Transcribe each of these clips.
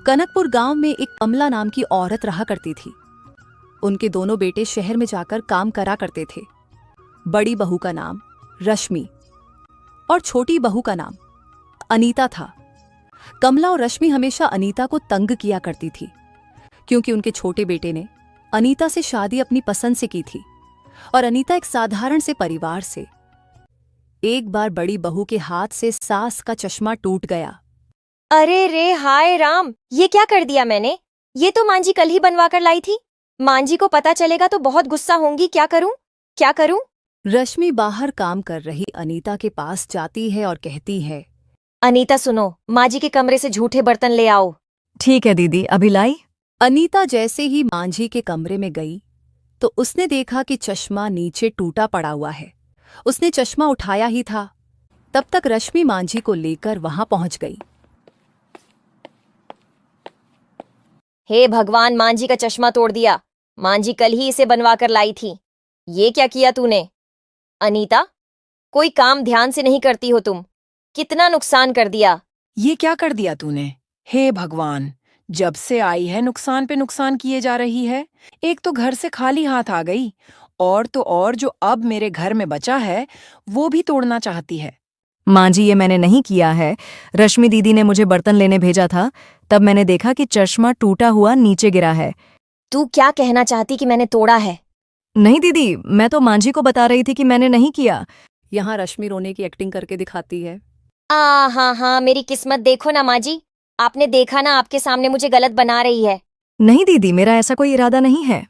कनकपुर गांव में एक कमला नाम की औरत रहा करती थी। उनके दोनों बेटे शहर में जाकर काम करा करते थे। बड़ी बहू का नाम रश्मि और छोटी बहू का नाम अनीता था। कमला और रश्मि हमेशा अनीता को तंग किया करती थी, क्योंकि उनके छोटे बेटे ने अनीता से शादी अपनी पसंद से की थी और अनीता एक साधारण से परिवार से। एक बार बड़ी बहू के हाथ से सास का चश्मा टूट गया। अरे रे हाय राम, ये क्या कर दिया मैंने? ये तो मांझी कल ही बनवा कर लाई थी। मांझी को पता चलेगा तो बहुत गुस्सा होंगी। क्या करूं क्या करूं? रश्मि बाहर काम कर रही अनीता के पास जाती है और कहती है, अनीता सुनो, मांझी के कमरे से झूठे बर्तन ले आओ। ठीक है दीदी, अभी लाई। अनीता जैसे ही मांझी के कमरे में गई तो उसने देखा कि चश्मा नीचे टूटा पड़ा हुआ है। उसने चश्मा उठाया ही था, तब तक रश्मि मांझी को लेकर वहां पहुंच गई। हे भगवान, मांझी का चश्मा तोड़ दिया। मांझी कल ही इसे बनवा कर लाई थी। ये क्या किया तूने? अनीता, कोई काम ध्यान से नहीं करती हो तुम। कितना नुकसान कर दिया। ये क्या कर दिया तूने? हे भगवान, जब से आई है नुकसान पे नुकसान किए जा रही है। एक तो घर से खाली हाथ आ गई, और तो और जो अब मेरे घर में बचा है वो भी तोड़ना चाहती है। माँ जी, ये मैंने नहीं किया है। रश्मि दीदी ने मुझे बर्तन लेने भेजा था, तब मैंने देखा कि चश्मा टूटा हुआ नीचे गिरा है। तू क्या कहना चाहती कि मैंने तोड़ा है? नहीं दीदी, मैं तो माँ जी को बता रही थी कि मैंने नहीं किया। यहाँ रश्मि रोने की एक्टिंग करके दिखाती है। हाँ, मेरी किस्मत देखो ना माँ जी। आपने देखा ना, आपके सामने मुझे गलत बना रही है। नहीं दीदी, मेरा ऐसा कोई इरादा नहीं है।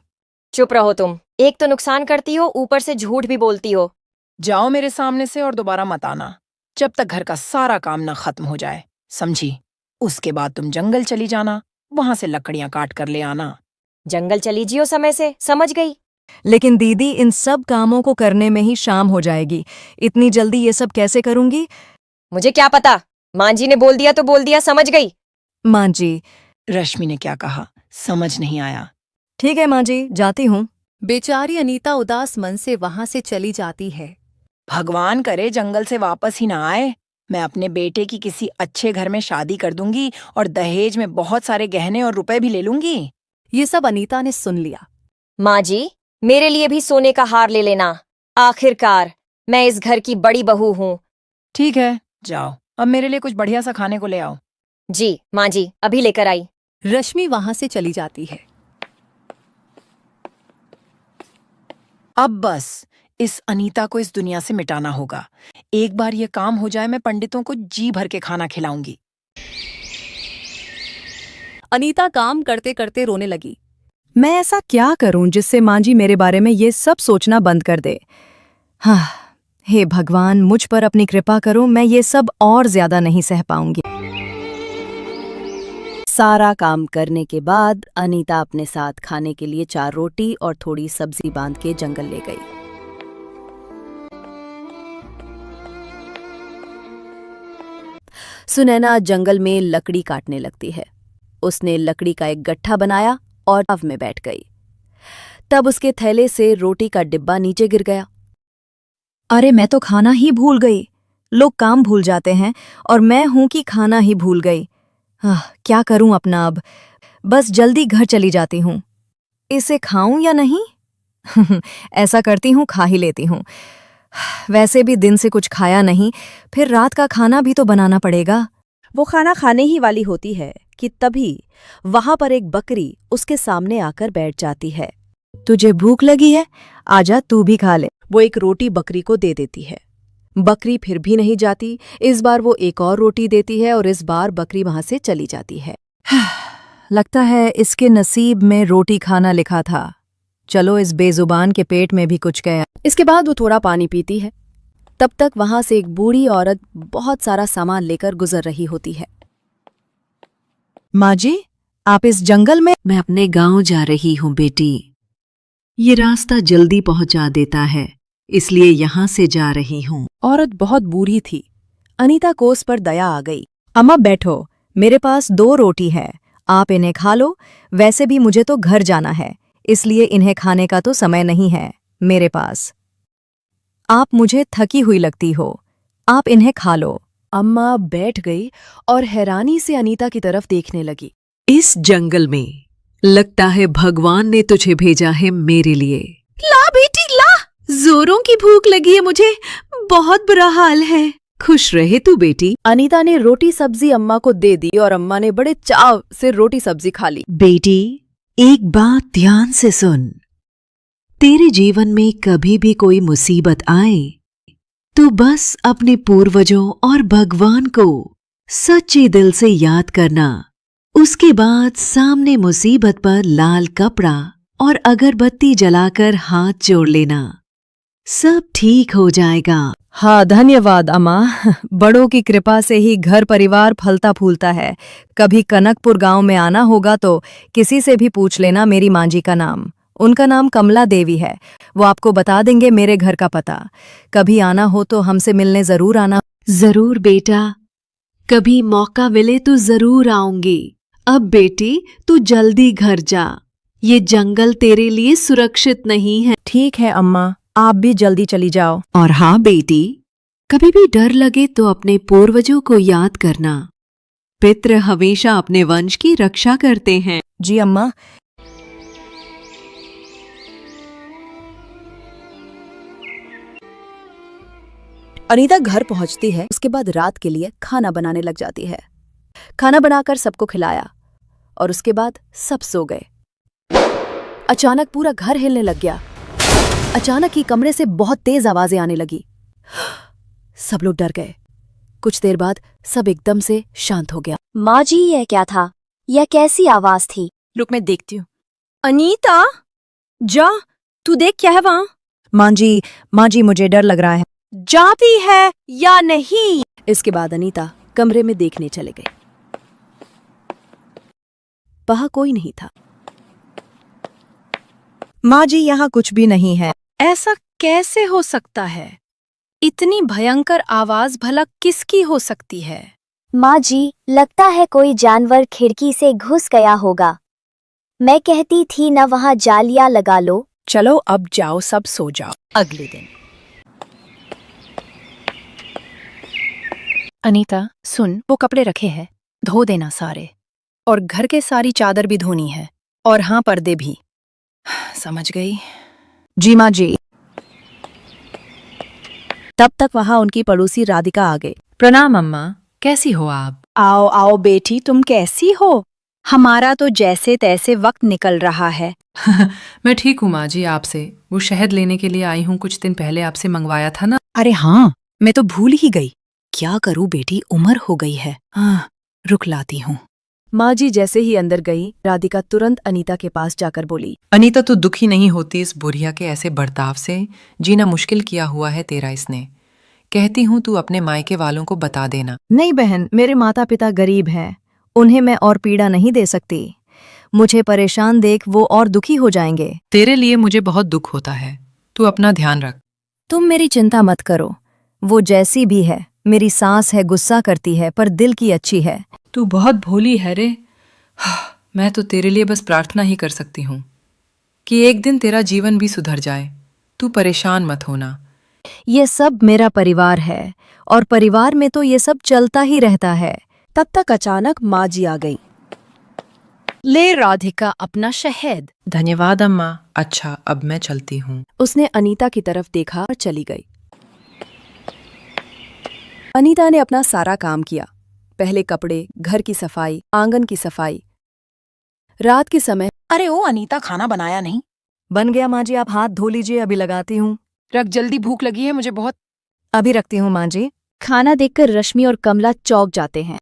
चुप रहो तुम। एक तो नुकसान करती हो, ऊपर से झूठ भी बोलती हो। जाओ मेरे सामने से और दोबारा मत आना, जब तक घर का सारा काम ना खत्म हो जाए, समझी? उसके बाद तुम जंगल चली जाना, वहां से लकड़ियां काट कर ले आना। जंगल चली जियो समय से, समझ गई। लेकिन दीदी, इन सब कामों को करने में ही शाम हो जाएगी। इतनी जल्दी ये सब कैसे करूंगी? मुझे क्या पता, मां जी ने बोल दिया तो बोल दिया, समझ गई। माँ जी। रश्मि ने क्या कहा समझ नहीं आया। ठीक है माँ जी, जाती हूँ। बेचारी अनीता उदास मन से वहां से चली जाती है। भगवान करे जंगल से वापस ही ना आए। मैं अपने बेटे की किसी अच्छे घर में शादी कर दूंगी और दहेज में बहुत सारे गहने और रुपए भी ले लूंगी। ये सब अनीता ने सुन लिया। माँ जी, मेरे लिए भी सोने का हार ले लेना। आखिरकार मैं इस घर की बड़ी बहू हूँ। ठीक है, जाओ, अब मेरे लिए कुछ बढ़िया सा खाने को ले आओ। जी माँ जी, अभी लेकर आई। रश्मि वहां से चली जाती है। अब बस इस अनीता को इस दुनिया से मिटाना होगा। एक बार ये काम हो जाए, मैं पंडितों को जी भर के खाना खिलाऊंगी। अनीता काम करते करते रोने लगी। मैं ऐसा क्या करूं जिससे माँ जी मेरे बारे में ये सब सोचना बंद कर दे? हाँ, हे भगवान, मुझ पर अपनी कृपा करो। मैं ये सब और ज्यादा नहीं सह पाऊंगी। सारा काम करने के बाद अनीता अपने साथ खाने के लिए 4 रोटी और थोड़ी सब्जी बांध के जंगल ले गई। सुनैना जंगल में लकड़ी काटने लगती है। उसने लकड़ी का एक गट्ठा बनाया और तव में बैठ गई। तब उसके थैले से रोटी का डिब्बा नीचे गिर गया। अरे, मैं तो खाना ही भूल गई। लोग काम भूल जाते हैं और मैं हूं कि खाना ही भूल गई। क्या करूं अपना अब? बस जल्दी घर चली जाती हूं। इसे खाऊं या नहीं? ऐसा करती हूं, खा ही लेती हूं। वैसे भी दिन से कुछ खाया नहीं, फिर रात का खाना भी तो बनाना पड़ेगा। वो खाना खाने ही वाली होती है कि तभी वहां पर एक बकरी उसके सामने आकर बैठ जाती है। तुझे भूख लगी है? आजा, तू भी खा ले। वो एक रोटी बकरी को दे देती है। बकरी फिर भी नहीं जाती। इस बार वो एक और रोटी देती है और इस बार बकरी वहां से चली जाती है। लगता है इसके नसीब में रोटी खाना लिखा था। चलो, इस बेजुबान के पेट में भी कुछ गया। इसके बाद वो थोड़ा पानी पीती है। तब तक वहां से एक बूढ़ी औरत बहुत सारा सामान लेकर गुजर रही होती है। माँ जी, आप इस जंगल में? मैं अपने गांव जा रही हूँ बेटी। ये रास्ता जल्दी पहुंचा देता है, इसलिए यहाँ से जा रही हूँ। औरत बहुत बूढ़ी थी। अनीता को उस पर दया आ गई। अम्मा बैठो, मेरे पास 2 रोटी है, आप इन्हें खा लो। वैसे भी मुझे तो घर जाना है, इसलिए इन्हें खाने का तो समय नहीं है मेरे पास। आप मुझे थकी हुई लगती हो, आप इन्हें खा लो। अम्मा बैठ गई और हैरानी से अनीता की तरफ देखने लगी। इस जंगल में लगता है भगवान ने तुझे भेजा है मेरे लिए। ला बेटी ला, जोरों की भूख लगी है मुझे, बहुत बुरा हाल है। खुश रहे तू बेटी। अनीता ने रोटी सब्जी अम्मा को दे दी और अम्मा ने बड़े चाव से रोटी सब्जी खा ली। बेटी, एक बात ध्यान से सुन। तेरे जीवन में कभी भी कोई मुसीबत आए तो बस अपने पूर्वजों और भगवान को सच्चे दिल से याद करना। उसके बाद सामने मुसीबत पर लाल कपड़ा और अगरबत्ती जलाकर हाथ जोड़ लेना, सब ठीक हो जाएगा। हाँ धन्यवाद अम्मा, बड़ों की कृपा से ही घर परिवार फलता फूलता है। कभी कनकपुर गांव में आना होगा तो किसी से भी पूछ लेना मेरी माँ जी का नाम। उनका नाम कमला देवी है, वो आपको बता देंगे मेरे घर का पता। कभी आना हो तो हमसे मिलने जरूर आना। जरूर बेटा, कभी मौका मिले तो जरूर आऊंगी। अब बेटी तू जल्दी घर जा, ये जंगल तेरे लिए सुरक्षित नहीं है। ठीक है अम्मा, आप भी जल्दी चली जाओ। और हाँ बेटी, कभी भी डर लगे तो अपने पूर्वजों को याद करना। पितृ हमेशा अपने वंश की रक्षा करते हैं। जी अम्मा। अनीता घर पहुंचती है, उसके बाद रात के लिए खाना बनाने लग जाती है। खाना बनाकर सबको खिलाया और उसके बाद सब सो गए। अचानक पूरा घर हिलने लग गया। अचानक ही कमरे से बहुत तेज आवाजें आने लगी। सब लोग डर गए। कुछ देर बाद सब एकदम से शांत हो गया। माँ जी, यह क्या था? यह कैसी आवाज थी? रुक मैं देखती हूँ। अनीता, जा, तू देख क्या है वहां। माँ जी मुझे डर लग रहा है। जाती है या नहीं? इसके बाद अनीता कमरे में देखने चले गए। वहां कोई नहीं था। माँ जी यहाँ कुछ भी नहीं है। ऐसा कैसे हो सकता है? इतनी भयंकर आवाज भला किसकी हो सकती है? माँ जी, लगता है कोई जानवर खिड़की से घुस गया होगा। मैं कहती थी न वहाँ जालियां लगा लो। चलो अब जाओ, सब सो जाओ। अगले दिन अनीता सुन, वो कपड़े रखे हैं, धो देना सारे। और घर के सारी चादर भी धोनी है। और हाँ, पर्दे भी। समझ गई? जी माँ जी। तब तक वहां उनकी पड़ोसी राधिका आ गई। प्रणाम अम्मा, कैसी हो आप? आओ आओ बेटी, तुम कैसी हो? हमारा तो जैसे तैसे वक्त निकल रहा है। मैं ठीक हूँ माँ जी। आपसे वो शहद लेने के लिए आई हूँ, कुछ दिन पहले आपसे मंगवाया था ना। अरे हाँ, मैं तो भूल ही गई। क्या करूं बेटी, उम्र हो गई है। रुक लाती हूँ। माँ जी जैसे ही अंदर गई, राधिका तुरंत अनीता के पास जाकर बोली, अनीता तू दुखी नहीं होती इस बुढ़िया के ऐसे बर्ताव से? जीना मुश्किल किया हुआ है तेरा इसने। कहती हूँ तू अपने मायके वालों को बता देना। नहीं बहन, मेरे माता पिता गरीब हैं, उन्हें मैं और पीड़ा नहीं दे सकती। मुझे परेशान देख वो और दुखी हो जाएंगे। तेरे लिए मुझे बहुत दुख होता है, तू अपना ध्यान रख। तुम मेरी चिंता मत करो, वो जैसी भी है मेरी सांस है, गुस्सा करती है पर दिल की अच्छी है। तू बहुत भोली है रे। मैं तो तेरे लिए बस प्रार्थना ही कर सकती हूँ कि एक दिन तेरा जीवन भी सुधर जाए। तू परेशान मत होना। ये सब मेरा परिवार है और परिवार में तो ये सब चलता ही रहता है। तब तक अचानक माँ जी आ गई। ले राधिका अपना शहद। धन्यवाद अम्मा। अच्छा, अब मैं चलती हूँ। उसने अनीता की तरफ देखा और चली गई। अनीता ने अपना सारा काम किया। पहले कपड़े, घर की सफाई, आंगन की सफाई। रात के समय, अरे ओ अनीता, खाना बनाया नहीं? बन गया माँ जी, आप हाथ धो लीजिए, अभी लगाती हूँ। रख जल्दी, भूख लगी है मुझे बहुत। अभी रखती हूँ माँ जी। खाना देखकर रश्मि और कमला चौंक जाते हैं।